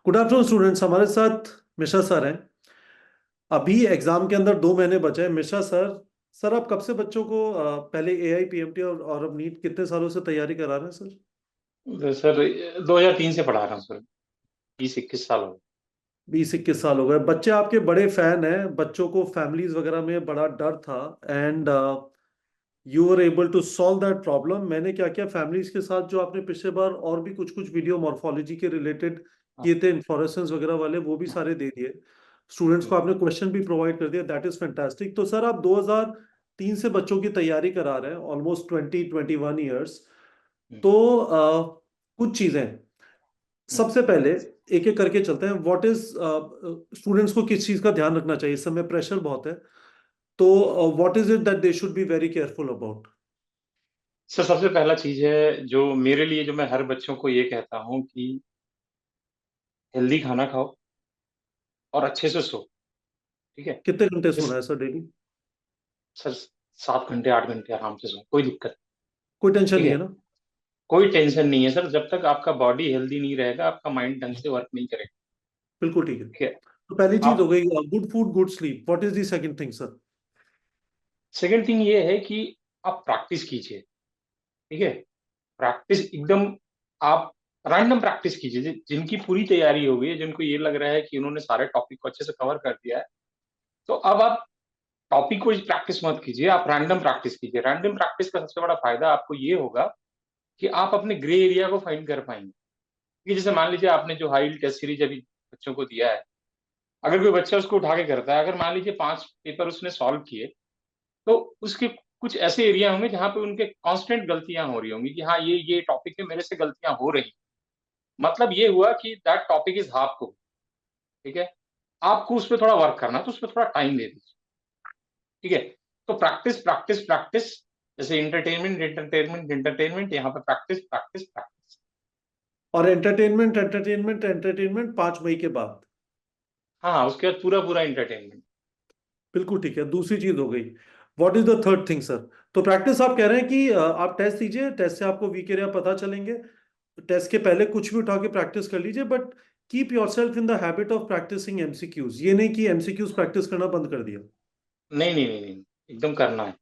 Good afternoon students. हमारे साथ Mishra sir हैं। अभी एग्जाम के अंदर 2 महीने बचे हैं। मिश्रा सर, सर आप कब से बच्चों को पहले एआई पीएमटी और अब नीट कितने सालों से तैयारी करा रहे हैं सर? सर 2003 से पढ़ा रहा हूँ सर। 20-21 साल हो गए। 20-21 साल हो गए। बच्चे आपके बड़े फैन हैं। बच्चों को फैमिलीज वगैरह में बड़ा डर था and you were able to solve that problem. मैंने क्या किया, फैमिलीज के साथ जो आपने पिछले बार और भी कुछ कुछ वीडियो मॉर्फोलॉजी के रिलेटेड हाँ। किए थे, इन्फ्लोरेसेंस वगैरह वाले, वो भी सारे दे दिए। स्टूडेंट्स को हम्म, आपने क्वेश्चन भी प्रोवाइड कर दिया। That is fantastic. तो सर आप 2003 से बच्चों की तैयारी करा रहे हैं, ऑलमोस्ट 20-21 ईयर्स। हम्म, तो कुछ चीजें हम्म। सबसे पहले एक एक करके चलते हैं। व्हाट इज, स्टूडेंट्स को किस चीज का ध्यान रखना चाहिए? इस समय प्रेशर बहुत है, तो what is it that they should be very careful about? Sir सबसे पहला चीज है जो मेरे लिए, जो मैं हर बच्चों को ये कहता हूँ कि हेल्दी खाना खाओ और अच्छे से सो। ठीक है। कितने घंटे सोना इस है सर डेली? सर 7 घंटे 8 घंटे आराम से सो, कोई दिक्कत नहीं। कोई टेंशन ठीक नहीं है। है ना? कोई टेंशन नहीं है सर, जब तक आपका बॉडी हेल्दी नहीं रहेगा आपका माइंड ढंग से वर्क नहीं करेगा। बिल्कुल ठीक है। ठीक है। तो पहली चीज हो आप गई good food good sleep. What is the second thing sir? Second thing ये है कि आप प्रैक्टिस कीजिए। ठीक है। प्रैक्टिस एकदम, आप रैंडम प्रैक्टिस कीजिए। जिनकी पूरी तैयारी हो गई है, जिनको ये लग रहा है कि उन्होंने सारे टॉपिक को अच्छे से कवर कर दिया है, तो अब आप टॉपिक को प्रैक्टिस मत कीजिए, आप रैंडम प्रैक्टिस कीजिए। रैंडम प्रैक्टिस का सबसे बड़ा फायदा आपको ये होगा कि आप अपने ग्रे एरिया को फाइंड कर पाएंगे। कि जैसे मान लीजिए आपने जो हाई टेस्ट सीरीज अभी बच्चों को दिया है, अगर कोई बच्चा उसको उठा के करता है, अगर मान लीजिए 5 पेपर उसने सॉल्व किए, तो उसके कुछ ऐसे एरिया होंगे जहां पे उनके कांस्टेंट गलतियां हो रही होंगी कि हाँ ये टॉपिक में मेरे से गलतियां हो रही। मतलब ये हुआ कि दैट टॉपिक इज हाफ को। ठीक है। आपको उस पर थोड़ा वर्क करना है, तो उस पर थोड़ा टाइम दे दीजिए। ठीक है। तो प्रैक्टिस प्रैक्टिस प्रैक्टिस, जैसे इंटरटेनमेंट इंटरटेनमेंट इंटरटेनमेंट, यहाँ पे प्रैक्टिस प्रैक्टिस प्रैक्टिस। और एंटरटेनमेंट एंटरटेनमेंट एंटरटेनमेंट 5 मई के बाद? हाँ, उसके बाद पूरा पूरा इंटरटेनमेंट। बिल्कुल ठीक है। दूसरी चीज हो गई, what is the third thing sir? तो प्रैक्टिस आप कह रहे हैं कि आप टेस्ट दीजिए, टेस्ट से आपको वीक एरिया पता चलेंगे। टेस्ट के पहले कुछ भी उठा के प्रैक्टिस कर लीजिए, but keep yourself in the habit of practising MCQs. ये नहीं कि एमसीक्यूज प्रैक्टिस करना बंद कर दिया। नहीं नहीं नहीं नहीं, एकदम करना है।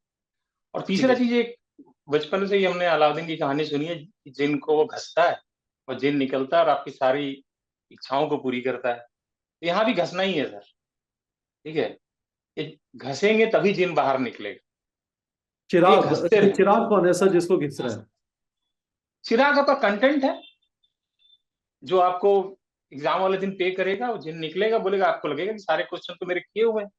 और ठीक तीसरा है। चीज, एक बचपन से ही हमने अलाउद्दीन की कहानी सुनी है कि जिन को वो घसता है और जिन निकलता है और आपकी सारी इच्छाओं को पूरी करता है। तो यहाँ भी घसना ही है सर। ठीक है। ये घसेंगे तभी जिन बाहर निकलेगा। तो ये चिराग, घसते ये रहेंगे। चिराग कौन है सर जिसको घिस रहा है? चिराग आपका कंटेंट है, जो आपको एग्जाम वाले दिन पे करेगा। वो जिन निकलेगा बोलेगा, आपको लगेगा कि सारे क्वेश्चन तो मेरे किए हुए हैं।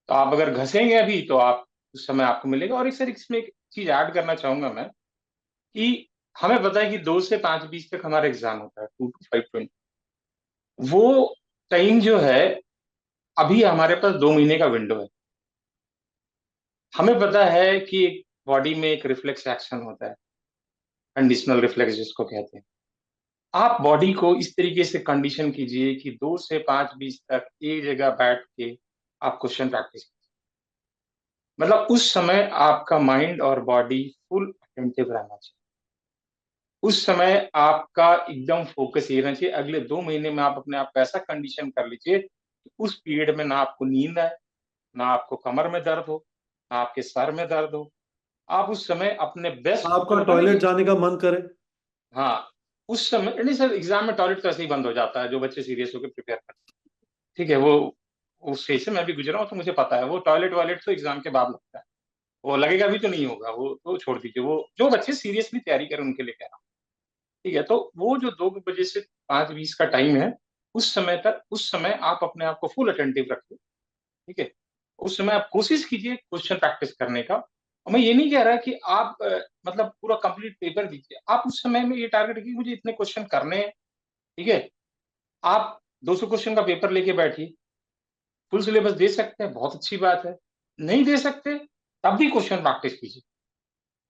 तो आप अगर घसेंगे अभी तो आप उस समय आपको मिलेगा। और एक सर इसमें एक चीज ऐड करना चाहूंगा मैं, कि हमें पता है कि 2 से 5:20 तक हमारा एग्जाम होता है, 2 to 5:20। वो टाइम जो है, अभी हमारे पास 2 महीने का विंडो है। हमें पता है कि बॉडी में एक रिफ्लेक्स एक्शन होता है, कंडीशनल रिफ्लेक्स जिसको कहते हैं। आप बॉडी को इस तरीके से कंडीशन कीजिए कि 2 से 5:20 तक एक जगह बैठ के आप क्वेश्चन प्रैक्टिस। मतलब उस समय आपका माइंड और बॉडी फुल अटेंटिव रहना चाहिए। उस समय आपका एकदम फोकस ये रहना चाहिए। अगले 2 महीने में आप अपने आप को ऐसा कंडीशन कर लीजिए कि उस पीरियड में ना आपको नींद आए, ना आपको कमर में दर्द हो, ना आपके सर में दर्द हो। आप उस समय अपने बेस्ट, जो आपका होता है ना टॉयलेट कि जाने का मन करे? हाँ, उस समय नहीं सर, एग्जाम में टॉयलेट तो ऐसे ही बंद हो जाता है, जो बच्चे सीरियस होकर प्रिपेयर करते हैं। ठीक है। वो उस स्टेज से मैं भी गुजरा हूँ, तो मुझे पता है वो टॉयलेट वॉयलेट तो एग्जाम के बाद लगता है। वो लगेगा भी तो नहीं होगा, वो तो छोड़ दीजिए। वो जो बच्चे सीरियसली तैयारी करें उनके लिए कह रहा हूँ। ठीक है। तो वो जो 2 बजे से 5:20 का टाइम है, उस समय तक, उस समय आप अपने आप को फुल अटेंटिव रखिए। ठीक है। उस समय आप कोशिश कीजिए क्वेश्चन प्रैक्टिस करने का। और मैं ये नहीं कह रहा कि आप मतलब पूरा कंप्लीट पेपर दीजिए। आप उस समय में ये टारगेट रखिए, मुझे इतने क्वेश्चन करने हैं। ठीक है। आप 200 क्वेश्चन का पेपर लेके बैठिए। फुल सिलेबस दे सकते हैं, बहुत अच्छी बात है। नहीं दे सकते, तब भी क्वेश्चन प्रैक्टिस कीजिए,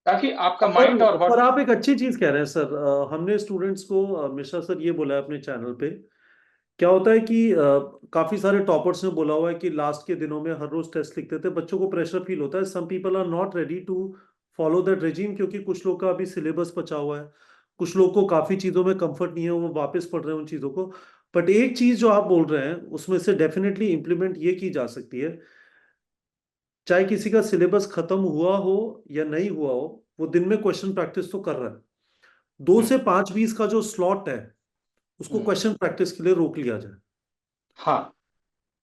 ताकि आपका पर माइंड और पर बॉडी। आप एक अच्छी चीज कह रहे हैं सर। हमने स्टूडेंट्स को, मिश्रा सर ये बोला है अपने चैनल पे। क्या होता है कि काफी सारे टॉपर्स ने बोला हुआ है कि लास्ट के दिनों में हर रोज टेस्ट लिखते थे, बच्चों को प्रेशर फील होता है। Some people are not ready to follow that regime, क्योंकि कुछ लोग का अभी सिलेबस बचा हुआ है, कुछ लोग को काफी चीजों में कंफर्ट नहीं है, वो वापस पढ़ रहे हैं उन चीजों को। बट एक चीज जो आप बोल रहे हैं उसमें से डेफिनेटली इंप्लीमेंट ये की जा सकती है, चाहे किसी का सिलेबस खत्म हुआ हो या नहीं हुआ हो, वो दिन में क्वेश्चन प्रैक्टिस तो कर रहा है। 2 से 5 20 का जो स्लॉट है उसको हम्म, क्वेश्चन प्रैक्टिस के लिए रोक लिया जाए। हाँ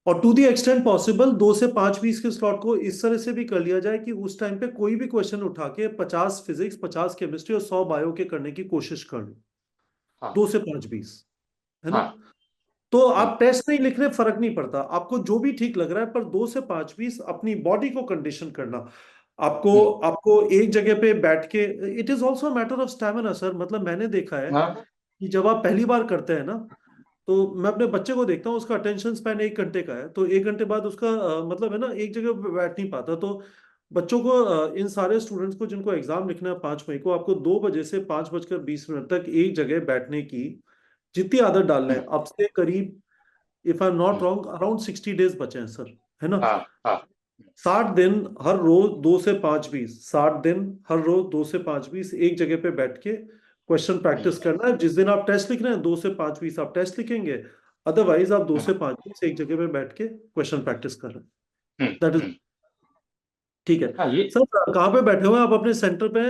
और टू दी एक्सटेंट पॉसिबल 2 से 5 20 के स्लॉट को इस तरह से भी कर लिया जाए कि उस टाइम पे कोई भी क्वेश्चन उठा के 50 फिजिक्स, 50 केमिस्ट्री और 100 बायो के करने की कोशिश कर लो। हाँ 2 से 5 20, है ना? हाँ। तो हम्म, आप टेस्ट नहीं लिख रहे, फर्क नहीं पड़ता, आपको जो भी ठीक लग रहा है, पर 2 से 5 20 अपनी बॉडी को कंडीशन करना। आपको हम्म, आपको एक जगह पे बैठ के, it is also matter of stamina sir. मतलब मैंने देखा है हाँ। कि जब आप पहली बार करते हैं ना, तो मैं अपने बच्चे को देखता हूँ, उसका अटेंशन स्पैन 1 घंटे का है, तो 1 घंटे बाद उसका मतलब है ना, एक जगह पे बैठ नहीं पाता। तो बच्चों को इन सारे स्टूडेंट्स को जिनको एग्जाम लिखना है 5 मई को, आपको 2 बजे से 5 बजकर 20 मिनट तक एक जगह बैठने की जितनी आदत डालना है, हम्म, अब से करीब, if I am not hmm, wrong, around 60 days बचे हैं सर, है ना? हाँ हाँ। 60 दिन हर रोज 2 से 5 20, 60 दिन हर रोज 2 से 5 20 एक जगह पे बैठ के क्वेश्चन हम्म, प्रैक्टिस करना है। जिस दिन आप टेस्ट लिख रहे हैं 2 से 5 20 आप टेस्ट लिखेंगे, अदरवाइज आप दो हम्म, से पांच बीस एक जगह पे बैठ के क्वेश्चन प्रैक्टिस कर रहे हैं। हम्म, दैट इज हम्म। ठीक है। हाँ ये। सर कहाँ पे बैठे हुए हैं आप अपने सेंटर पे?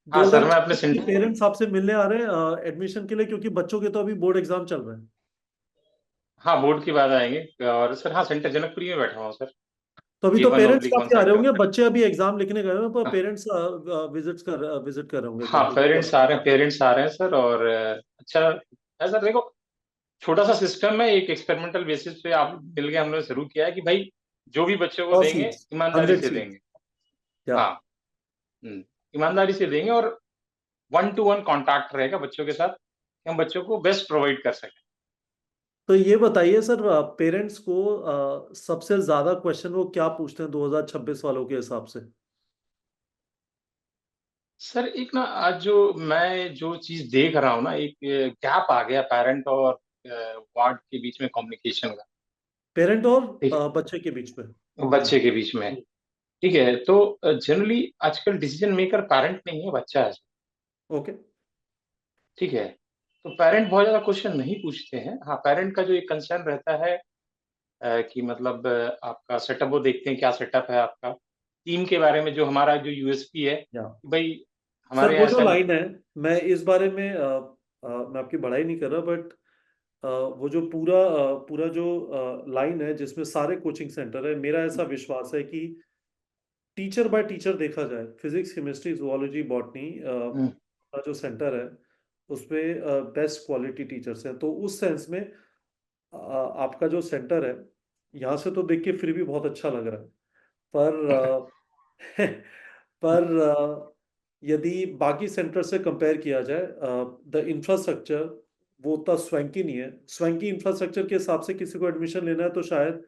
हाँ सर, मैं अपने 2026 के सेंटर। पेरेंट्स आपसे मिलने आ रहे हैं एडमिशन के लिए, क्योंकि बच्चों के तो अभी बोर्ड एग्जाम चल रहे हैं। हाँ, बोर्ड के बाद आएंगे। और सर हाँ, सेंटर जनकपुरी में बैठा हूँ सर। तो अभी ये तो वन पेरेंट्स ऑब्लिक वन काफी आ रहे सेवेंटी होंगे, वन। बच्चे अभी एग्जाम लिखने गए हैं, पर हाँ पेरेंट्स विजिट कर रहे होंगे हाँ, घर पे। पेरेंट्स आ रहे हैं, पेरेंट्स आ रहे हैं सर। और अच्छा है सर, देखो छोटा सा सिस्टम है, एक एक्सपेरिमेंटल बेसिस पे आप मिल के हम लोग शुरू किया है कि भाई जो भी बच्चों को सौ देंगे सीट्स ईमानदारी 100 सीट्स। देंगे। या हाँ। हम्म, ईमानदारी से देंगे। और वन टू वन कांटेक्ट रहेगा बच्चों के साथ कि हम बच्चों को बेस्ट प्रोवाइड कर सकें। तो ये बताइए सर, पेरेंट्स को सबसे ज्यादा क्वेश्चन वो क्या पूछते हैं 2026 वालों के हिसाब से? सर एक ना, आज जो मैं जो चीज देख रहा हूँ ना, एक गैप आ गया पेरेंट और वार्ड के बीच में कम्युनिकेशन का। पेरेंट और ठीक बच्चे के बीच में। है, बच्चे के बीच में। ठीक है, तो जनरली आजकल डिसीजन मेकर पेरेंट नहीं है, बच्चा है। ओके। ठीक है, तो पेरेंट बहुत ज्यादा क्वेश्चन नहीं पूछते हैं। हाँ, पेरेंट का जो एक कंसर्न रहता है कि मतलब आपका सेटअप वो देखते हैं, क्या सेटअप है आपका टीम के बारे में, जो हमारा जो यूएसपी है या कि भाई सर हमारे वो यहाँ जो ऐसा नहीं। लाइन है, मैं इस बारे में मैं आपकी बढ़ाई नहीं कर रहा, बट वो जो पूरा जो लाइन है जिसमें सारे कोचिंग सेंटर है, मेरा ऐसा विश्वास है कि टीचर बाय टीचर देखा जाए, फिजिक्स, केमिस्ट्री, जुओलॉजी, बॉटनी हम्म, का जो सेंटर है उसमें बेस्ट क्वालिटी टीचर्स हैं। तो उस सेंस में आपका जो सेंटर है, यहाँ से तो देख के फिर भी बहुत अच्छा लग रहा है, पर पर यदि बाकी सेंटर से कंपेयर किया जाए, द इंफ्रास्ट्रक्चर वो उतना स्वैंकी नहीं है। स्वैंकी इंफ्रास्ट्रक्चर के हिसाब से किसी को एडमिशन लेना है तो शायद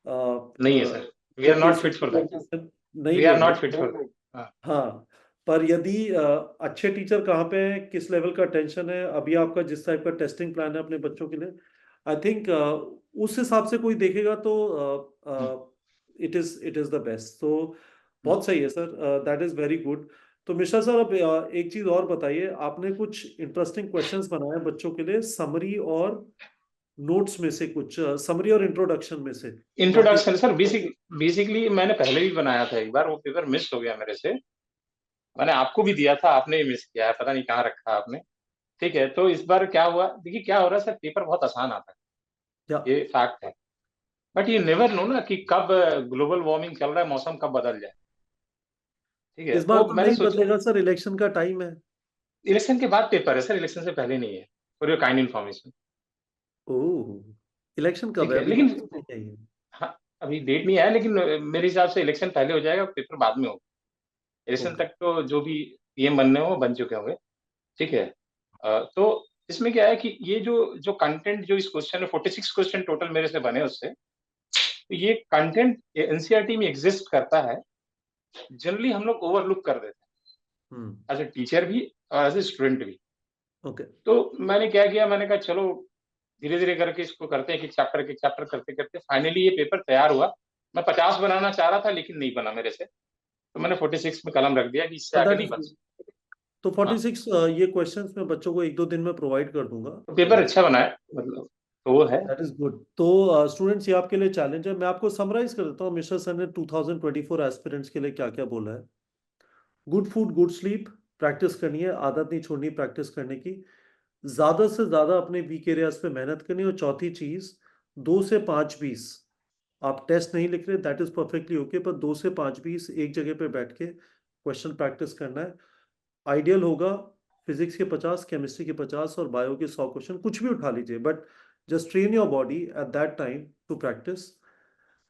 नहीं है sir, we are not fit for that. Admission नहीं वी आर लेंगे। Not fit for. हाँ। हाँ, पर यदि अच्छे टीचर कहाँ पे हैं, किस लेवल का टेंशन है, अभी आपका जिस टाइप का टेस्टिंग प्लान है अपने बच्चों के लिए, आई थिंक उस हिसाब से कोई देखेगा तो इट इज द बेस्ट। तो बहुत सही है sir, that is very good. तो मिश्रा सर, अब एक चीज और बताइए, आपने कुछ इंटरेस्टिंग क्वेश्चंस बनाए हैं बच्चों के लिए, समरी और नोट्स में से, कुछ समरी और इंट्रोडक्शन में से टॉपिक। इंट्रोडक्शन सर, बेसिकली मैंने पहले भी बनाया था एक बार, वो पेपर मिस हो गया मेरे से। मैंने आपको भी दिया था, आपने भी मिस किया है, पता नहीं कहाँ रखा आपने। ठीक है, तो इस बार क्या हुआ, देखिए क्या हो रहा है सर, पेपर बहुत आसान आता या है, ये फैक्ट है। बट ये नेवर नो ना कि कब ग्लोबल वार्मिंग चल रहा है, मौसम कब बदल जाए। ठीक है, इस बार तो तो मैंने नहीं सोचा बदलेगा सर, इलेक्शन का टाइम है। इलेक्शन के बाद पेपर है सर, इलेक्शन से पहले नहीं है, for your kind information. Oh, election कब ठीक है? है, अभी लेकिन डेट नहीं है ये। हाँ, अभी डेट नहीं आया, लेकिन मेरे हिसाब से इलेक्शन पहले हो जाएगा, पेपर बाद में होगा। Election okay. तक तो जो भी पीएम बनने हो बन चुके होंगे। ठीक है। तो इसमें क्या है कि ये जो जो कंटेंट जो इस क्वेश्चन में 46 क्वेश्चन टोटल मेरे से बने उससे, तो ये कंटेंट एनसीईआरटी में एग्जिस्ट करता है। जनरली हम लोग ओवरलुक कर देते हम्म। हैं, एज ए टीचर भी और एज ए स्टूडेंट भी। ओके। तो मैंने क्या किया, मैंने कहा चलो धीरे धीरे करके इसको करते हैं, एक एक चैप्टर करते करते फाइनली ये पेपर तैयार हुआ। मैं 50 बनाना चाह रहा था, लेकिन नहीं बना मेरे से। तो मैंने 46 में कलम रख दिया कि इससे आगे दैट नहीं इज बन गुड। सकता। तो 46 ये क्वेश्चंस मैं बच्चों को 1-2 दिन में प्रोवाइड कर दूंगा। तो पेपर अच्छा बना है, मतलब तो वो है। That is good. तो स्टूडेंट्स ये आपके लिए चैलेंज है। मैं आपको समराइज कर देता हूँ मिश्रा सर ने 2024 एस्पिरेंट्स के लिए क्या क्या बोला है। Good food, good sleep, practice करनी है, आदत नहीं छोड़नी प्रैक्टिस करने की। ज्यादा से ज्यादा अपने वीक एरियाज पे मेहनत करनी। और चौथी चीज, 2 से 5 20, आप टेस्ट नहीं लिख रहे दैट इज परफेक्टली ओके, पर 2 से 5 20 एक जगह पे बैठ के क्वेश्चन प्रैक्टिस करना है। आइडियल होगा फिजिक्स के 50, केमिस्ट्री के 50 और बायो के 100 क्वेश्चन, कुछ भी उठा लीजिए, but just train your body at that time to practise.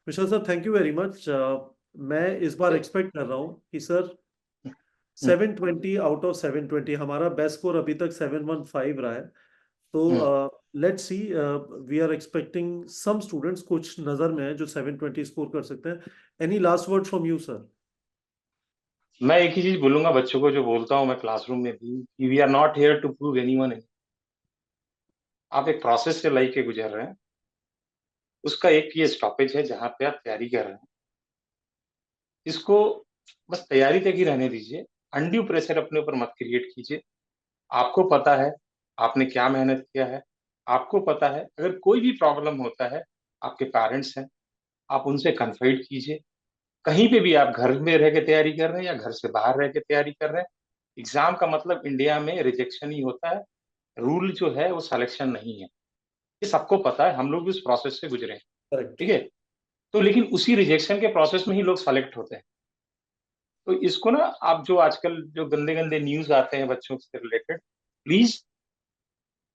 Mishra sir thank you very much. मैं इस बार एक्सपेक्ट कर रहा हूँ कि सर 720 आउट ऑफ 720, हमारा बेस्ट स्कोर अभी तक 715 रहा है। तो let's see, we are expecting some students, कुछ नजर में है जो 720 स्कोर कर सकते हैं। Any last word from you sir? मैं एक ही चीज बोलूंगा बच्चों को, जो बोलता हूँ मैं क्लासरूम में भी, we are not here to prove anyone. आप एक प्रोसेस से लाइफ के गुजर रहे हैं, उसका एक ये स्टॉपेज है जहां पे आप तैयारी कर रहे हैं। इसको बस तैयारी तक ही रहने दीजिए, अनड्यू प्रेशर अपने ऊपर मत क्रिएट कीजिए। आपको पता है आपने क्या मेहनत किया है, आपको पता है अगर कोई भी प्रॉब्लम होता है, आपके पेरेंट्स हैं, आप उनसे कन्फाइड कीजिए। कहीं पे भी आप घर में रह के तैयारी कर रहे हैं या घर से बाहर रह के तैयारी कर रहे हैं, एग्जाम का मतलब इंडिया में रिजेक्शन ही होता है। रूल जो है वो सिलेक्शन नहीं है, ये सबको पता है, हम लोग भी उस प्रोसेस से गुजरे हैं। करेक्ट। ठीक है, तो लेकिन उसी रिजेक्शन के प्रोसेस में ही लोग सेलेक्ट होते हैं। तो इसको ना, आप जो आजकल जो गंदे गंदे न्यूज आते हैं बच्चों से रिलेटेड, प्लीज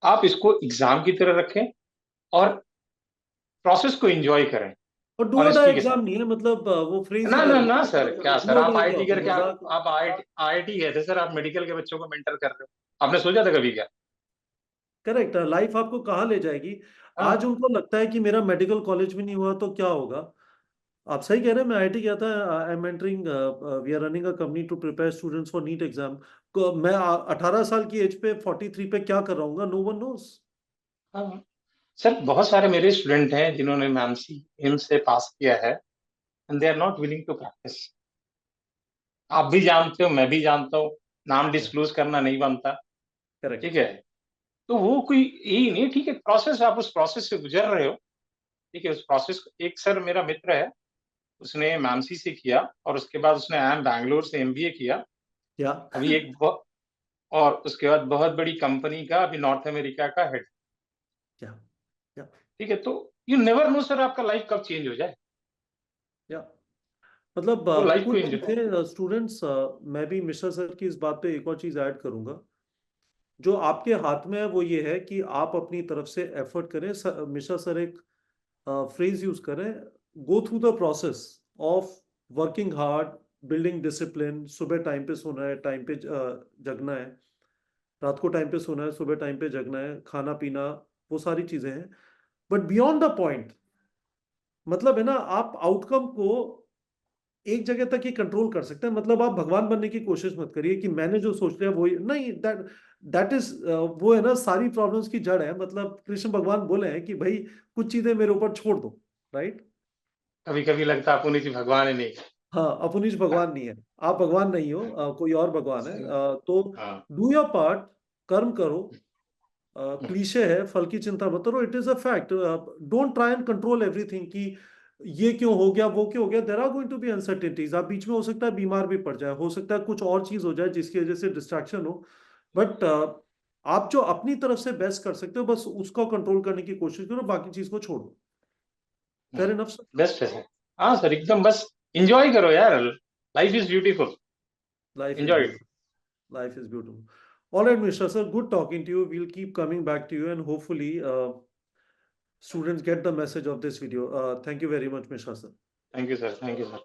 आप इसको एग्जाम की तरह रखें और प्रोसेस को एंजॉय करें और डू और डाई ऑनेस्टी के साथ। एग्जाम नहीं है, मतलब वो फ्रेज ना ही ना गलत ना सर, है। क्या डू सर, और आप डाई क्या आईआईटी होता है, करके मजाक? आप आईआईटी गए थे सर, आप मेडिकल के बच्चों को मेंटर कर रहे हो, आपने सोचा था कभी क्या? करेक्ट। लाइफ आपको कहाँ ले जाएगी? हाँ आज उनको लगता है कि मेरा मेडिकल कॉलेज भी नहीं हुआ तो क्या होगा। आप सही कह रहे हैं। मैं आईआईटी गया था। I am entering, we are running a company to prepare students for NEET exam. मैं 18 साल की एज पे 43 पे क्या कर रहा हूँ, नो वन नोस। हाँ सर, बहुत सारे मेरे स्टूडेंट हैं जिन्होंने मैमसी एम से पास किया है, and they are not willing to practise. आप भी जानते हो, मैं भी जानता हूँ, नाम डिस्क्लोज करना नहीं बनता। ठीक करेक्ट। है, तो वो कोई यही नहीं, ठीक है, प्रोसेस, आप उस प्रोसेस से गुजर रहे हो। ठीक है, उस प्रोसेस को, एक सर मेरा मित्र है, उसने मैमसी से किया और उसके बाद उसने IIM बैंगलोर से MBA किया। क्या? अभी और उसके बाद बहुत बड़ी कंपनी का अभी नॉर्थ अमेरिका का हेड। क्या? क्या? ठीक है, तो यू नेवर नो सर, आपका लाइफ कब चेंज हो जाए। क्या? मतलब तो लाइफ को कुछ एंजॉय। चीजें स्टूडेंट्स, मैं भी मिश्रा सर की इस बात पे एक और चीज ऐड करूंगा। जो आपके हाथ में है वो ये है कि आप अपनी तरफ से एफर्ट करें। मिश्रा सर एक फ्रेज यूज करें, go through the process of working hard, building discipline. सुबह टाइम पे सोना है, टाइम पे जगना है, रात को टाइम पे सोना है, सुबह टाइम पे जगना है, खाना पीना, वो सारी चीजें हैं। बट बियॉन्ड द पॉइंट, मतलब है ना, आप आउटकम को एक जगह तक ही कंट्रोल कर सकते हैं। मतलब आप भगवान बनने की कोशिश मत करिए कि मैंने जो सोच लिया वो नहीं। दैट दैट इज, वो है ना, सारी प्रॉब्लम्स की जड़ है। मतलब कृष्ण भगवान बोले हैं कि भाई कुछ चीजें मेरे ऊपर छोड़ दो, राइट? कभी कभी लगता है पुनीत जी भगवान ही नहीं। हाँ, अपुनीश भगवान नहीं है। आप भगवान नहीं हो, कोई और भगवान है। तो हाँ। डू योर पार्ट, कर्म करो। क्लीशे है, फल की चिंता मत करो, it is a fact. Don't try and control everything कि ये क्यों हो गया, वो क्यों हो गया। There are going to be uncertainties. आप बीच में हो सकता है बीमार भी पड़ जाए, हो सकता है कुछ और चीज हो जाए जिसकी वजह से डिस्ट्रैक्शन हो। बट आप जो अपनी तरफ से बेस्ट कर सकते हो बस उसको कंट्रोल करने की कोशिश करो, बाकी चीज को छोड़ो। Fair enough sir? बेस्ट है सर। हाँ सर, एकदम बस इंजॉय करो यार, life is beautiful, life is enjoy it. Beautiful. Life is beautiful. All right, Mishra sir, good talking to you. We'll keep coming back to you, and hopefully, students get the message of this video. Thank you very much, Mishra sir. Thank you sir, thank you sir.